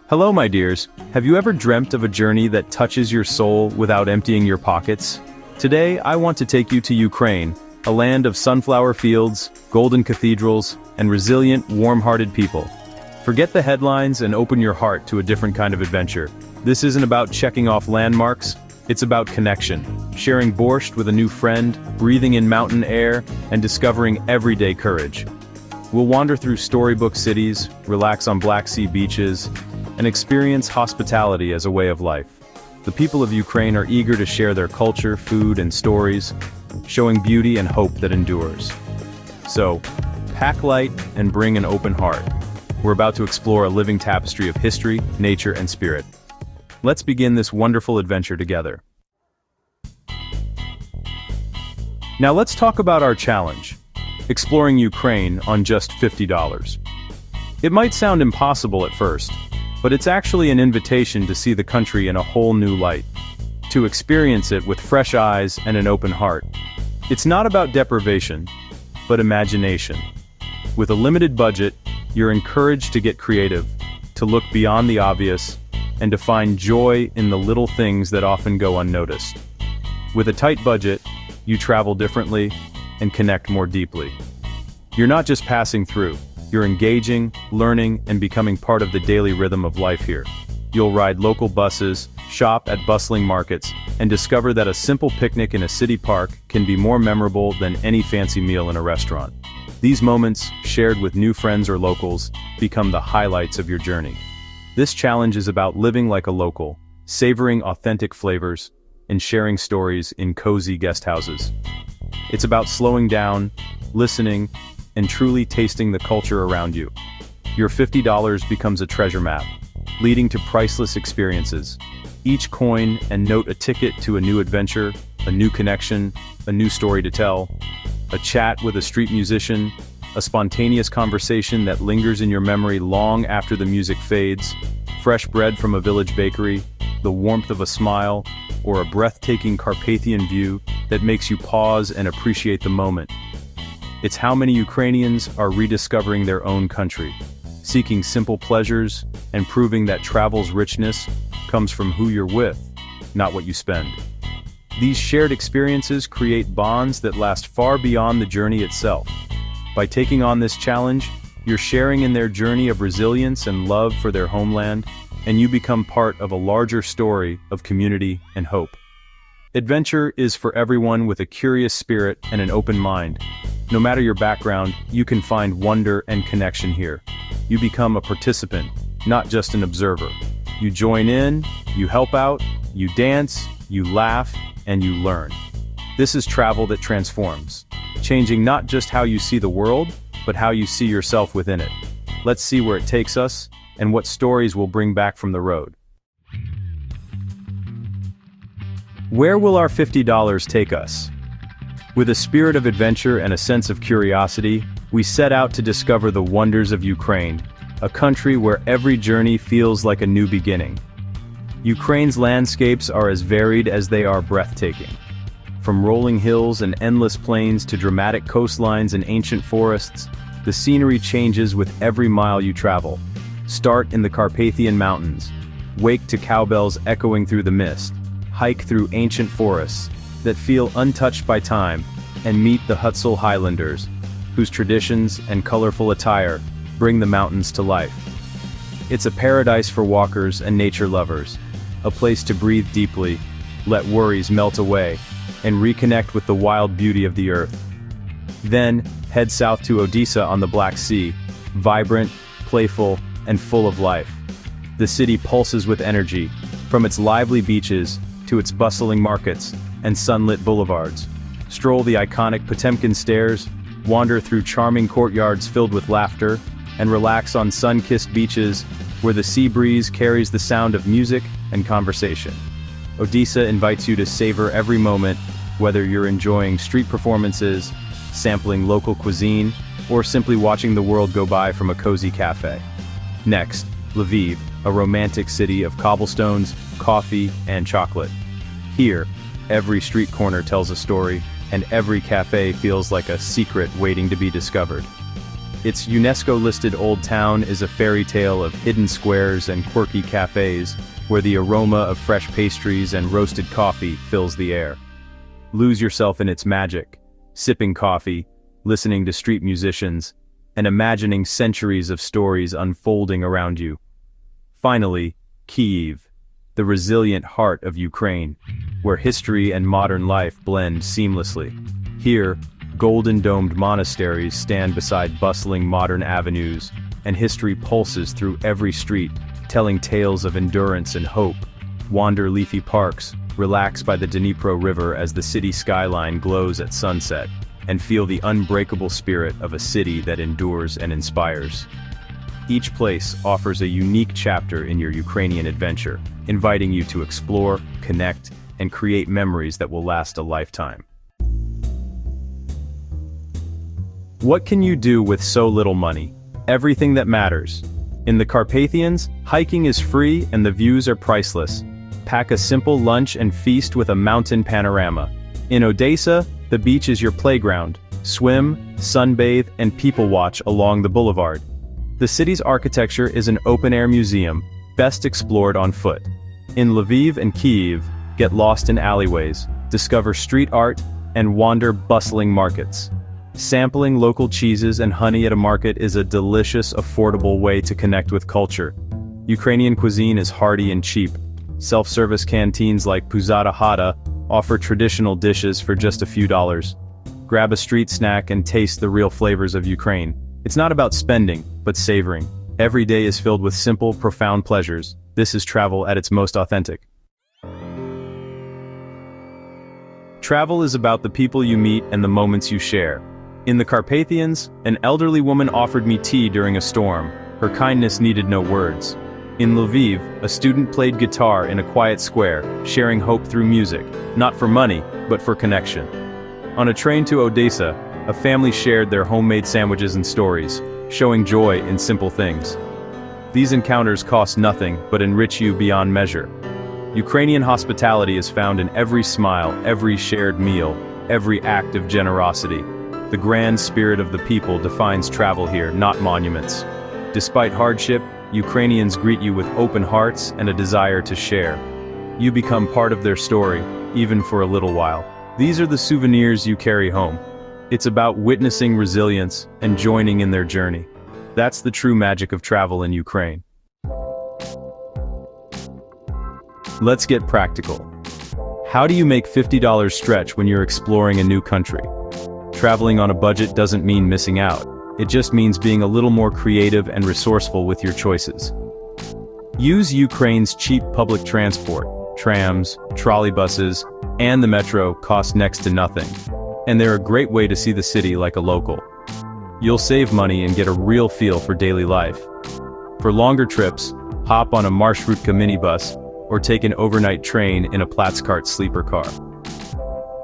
Hello, my dears. Have you ever dreamt of a journey that touches your soul without emptying your pockets? Today, I want to take you to Ukraine, a land of sunflower fields, golden cathedrals, and resilient, warm-hearted people. Forget the headlines and open your heart to a different kind of adventure. This isn't about checking off landmarks, it's about connection, sharing borscht with a new friend, breathing in mountain air, and discovering everyday courage. We'll wander through storybook cities, relax on Black Sea beaches, and experience hospitality as a way of life. The people of Ukraine are eager to share their culture, food, and stories, showing beauty and hope that endures. So, pack light and bring an open heart. We're about to explore a living tapestry of history, nature, and spirit. Let's begin this wonderful adventure together. Now let's talk about our challenge, exploring Ukraine on just $50. It might sound impossible at first, but it's actually an invitation to see the country in a whole new light, to experience it with fresh eyes and an open heart. It's not about deprivation, but imagination. With a limited budget, you're encouraged to get creative, to look beyond the obvious, and to find joy in the little things that often go unnoticed. With a tight budget, you travel differently and connect more deeply. You're not just passing through. You're engaging, learning, and becoming part of the daily rhythm of life here. You'll ride local buses, shop at bustling markets, and discover that a simple picnic in a city park can be more memorable than any fancy meal in a restaurant. These moments, shared with new friends or locals, become the highlights of your journey. This challenge is about living like a local, savoring authentic flavors, and sharing stories in cozy guest houses. It's about slowing down, listening, and truly tasting the culture around you. Your $50 becomes a treasure map, leading to priceless experiences. Each coin and note a ticket to a new adventure, a new connection, a new story to tell, a chat with a street musician, a spontaneous conversation that lingers in your memory long after the music fades, fresh bread from a village bakery, the warmth of a smile, or a breathtaking Carpathian view that makes you pause and appreciate the moment. It's how many Ukrainians are rediscovering their own country, seeking simple pleasures, and proving that travel's richness comes from who you're with, not what you spend. These shared experiences create bonds that last far beyond the journey itself. By taking on this challenge, you're sharing in their journey of resilience and love for their homeland, and you become part of a larger story of community and hope. Adventure is for everyone with a curious spirit and an open mind. No matter your background, you can find wonder and connection here. You become a participant, not just an observer. You join in, you help out, you dance, you laugh, and you learn. This is travel that transforms, changing not just how you see the world, but how you see yourself within it. Let's see where it takes us, and what stories we'll bring back from the road. Where will our $50 take us? With a spirit of adventure and a sense of curiosity, we set out to discover the wonders of Ukraine, a country where every journey feels like a new beginning. Ukraine's landscapes are as varied as they are breathtaking. From rolling hills and endless plains to dramatic coastlines and ancient forests, the scenery changes with every mile you travel. Start in the Carpathian Mountains, wake to cowbells echoing through the mist, hike through ancient forests that feel untouched by time, and meet the Hutzul Highlanders, whose traditions and colorful attire bring the mountains to life. It's a paradise for walkers and nature lovers, a place to breathe deeply, let worries melt away, and reconnect with the wild beauty of the earth. Then, head south to Odessa on the Black Sea, vibrant, playful, and full of life. The city pulses with energy, from its lively beaches to its bustling markets and sunlit boulevards. Stroll the iconic Potemkin stairs, wander through charming courtyards filled with laughter, and relax on sun-kissed beaches where the sea breeze carries the sound of music and conversation. Odessa invites you to savor every moment, whether you're enjoying street performances, sampling local cuisine, or simply watching the world go by from a cozy cafe. Next, Lviv, a romantic city of cobblestones, coffee, and chocolate. Here, every street corner tells a story, and every cafe feels like a secret waiting to be discovered. Its UNESCO-listed Old Town is a fairy tale of hidden squares and quirky cafes, where the aroma of fresh pastries and roasted coffee fills the air. Lose yourself in its magic, sipping coffee, listening to street musicians, and imagining centuries of stories unfolding around you. Finally, Kyiv, the resilient heart of Ukraine, where history and modern life blend seamlessly. Here, golden-domed monasteries stand beside bustling modern avenues, and history pulses through every street, telling tales of endurance and hope. Wander leafy parks, relax by the Dnipro River as the city skyline glows at sunset, and feel the unbreakable spirit of a city that endures and inspires. Each place offers a unique chapter in your Ukrainian adventure, inviting you to explore, connect, and create memories that will last a lifetime. What can you do with so little money? Everything that matters. In the Carpathians, hiking is free and the views are priceless. Pack a simple lunch and feast with a mountain panorama. In Odessa, the beach is your playground. Swim, sunbathe, and people watch along the boulevard. The city's architecture is an open-air museum, best explored on foot. In Lviv and Kyiv, get lost in alleyways, discover street art, and wander bustling markets. Sampling local cheeses and honey at a market is a delicious, affordable way to connect with culture. Ukrainian cuisine is hearty and cheap. Self-service canteens like Puzata Hata offer traditional dishes for just a few dollars. Grab a street snack and taste the real flavors of Ukraine. It's not about spending, but savoring. Every day is filled with simple, profound pleasures. This is travel at its most authentic. Travel is about the people you meet and the moments you share. In the Carpathians, an elderly woman offered me tea during a storm. Her kindness needed no words. In Lviv, a student played guitar in a quiet square, sharing hope through music, not for money, but for connection. On a train to Odessa, a family shared their homemade sandwiches and stories, showing joy in simple things. These encounters cost nothing, but enrich you beyond measure. Ukrainian hospitality is found in every smile, every shared meal, every act of generosity. The grand spirit of the people defines travel here, not monuments. Despite hardship, Ukrainians greet you with open hearts and a desire to share. You become part of their story, even for a little while. These are the souvenirs you carry home. It's about witnessing resilience and joining in their journey. That's the true magic of travel in Ukraine. Let's get practical. How do you make $50 stretch when you're exploring a new country? Traveling on a budget doesn't mean missing out. It just means being a little more creative and resourceful with your choices. Use Ukraine's cheap public transport. Trams, trolleybuses, and the metro cost next to nothing. And they're a great way to see the city like a local. You'll save money and get a real feel for daily life. For longer trips, hop on a Marshrutka minibus or take an overnight train in a Platzkart sleeper car.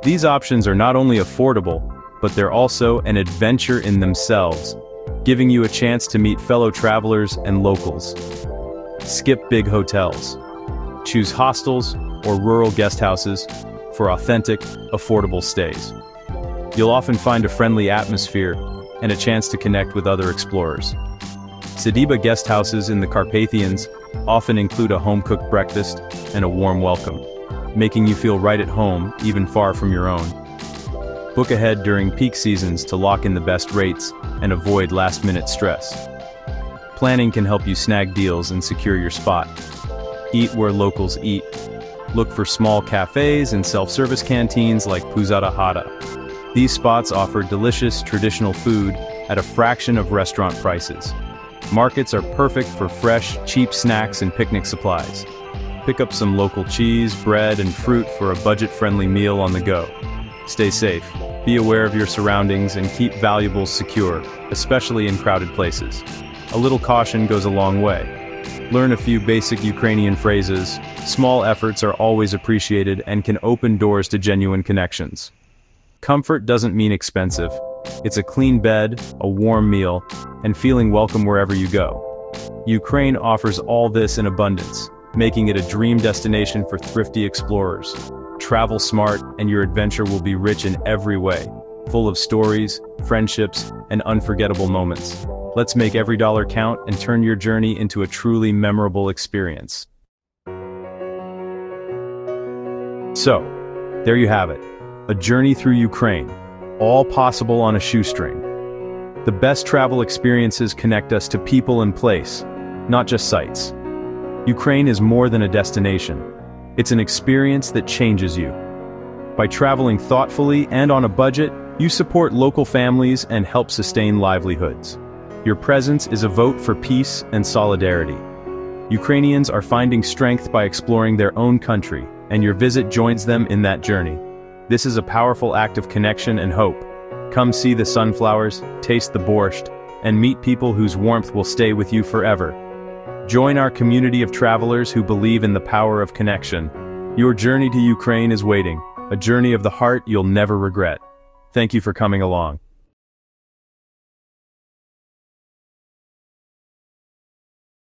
These options are not only affordable, but they're also an adventure in themselves, giving you a chance to meet fellow travelers and locals. Skip big hotels. Choose hostels or rural guest houses for authentic, affordable stays. You'll often find a friendly atmosphere and a chance to connect with other explorers. Sediba guest houses in the Carpathians often include a home-cooked breakfast and a warm welcome, making you feel right at home, even far from your own. Book ahead during peak seasons to lock in the best rates and avoid last-minute stress. Planning can help you snag deals and secure your spot. Eat where locals eat. Look for small cafes and self-service canteens like Puzata Hata. These spots offer delicious traditional food at a fraction of restaurant prices. Markets are perfect for fresh, cheap snacks and picnic supplies. Pick up some local cheese, bread, and fruit for a budget-friendly meal on the go. Stay safe, be aware of your surroundings, and keep valuables secure, especially in crowded places. A little caution goes a long way. Learn a few basic Ukrainian phrases. Small efforts are always appreciated and can open doors to genuine connections. Comfort doesn't mean expensive. It's a clean bed, a warm meal, and feeling welcome wherever you go. Ukraine offers all this in abundance, making it a dream destination for thrifty explorers. Travel smart, and your adventure will be rich in every way. full of stories, friendships, and unforgettable moments. Let's make every dollar count and turn your journey into a truly memorable experience. So, there you have it. A journey through Ukraine, all possible on a shoestring. The best travel experiences connect us to people and place, not just sights. Ukraine is more than a destination. It's an experience that changes you. By traveling thoughtfully and on a budget, you support local families and help sustain livelihoods. Your presence is a vote for peace and solidarity. Ukrainians are finding strength by exploring their own country, and your visit joins them in that journey. This is a powerful act of connection and hope. Come see the sunflowers, taste the borscht, and meet people whose warmth will stay with you forever. Join our community of travelers who believe in the power of connection. Your journey to Ukraine is waiting, a journey of the heart you'll never regret. Thank you for coming along.